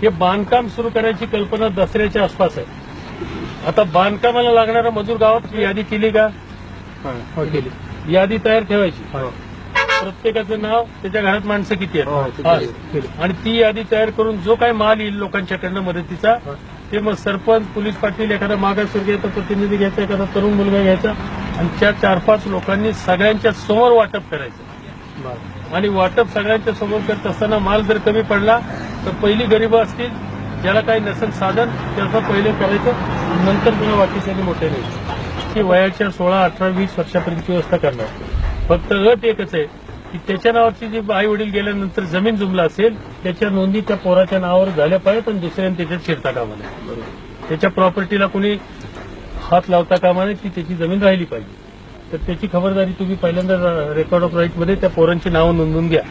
हे बांधकाम सुरू करायची कल्पना दसऱ्याच्या आसपास आहे. आता बांधकामाला लागणारा मजूर गावात यादी केली का? केली. यादी तयार ठेवायची. प्रत्येकाचं नाव, त्याच्या घरात माणसं किती आहेत, आणि ती यादी तयार करून जो काय माल येईल लोकांच्याकडनं मदतीचा, ते मग सरपंच, पोलीस पाटील, एखादा मागासवर्गीयाचा प्रतिनिधी घ्यायचा, एखादा तरुण मुलगा घ्यायचा, आणि त्या 4-5 लोकांनी सगळ्यांच्या समोर वाटप करायचं. आणि वाटप सगळ्यांच्या समोर करत असताना माल जर कमी पडला तर पहिली गरिबं असतील, ज्याला काही नसेल साधन, त्याचं पहिले करायचं, नंतर पुन्हा बाकीच्यांनी मोठे नाही. की वयाच्या 16, 18, 20 वर्षापर्यंतची व्यवस्था करणार. फक्त अट एकच आहे की त्याच्या नावाची जी आई वडील गेल्यानंतर जमीन जुमला असेल, त्याच्या नोंदी त्या पोराच्या नावावर झाल्या पाहिजेत, आणि दुसऱ्याने त्याच्यात शिरता कामा नये. त्याच्या प्रॉपर्टीला कोणी हात लावता कामा नये, ती त्याची जमीन राहिली पाहिजे. तर त्याची खबरदारी तुम्ही पहिल्यांदा रेकॉर्ड ऑफ राईटमध्ये त्या पोरांची नावं नोंदवून घ्या.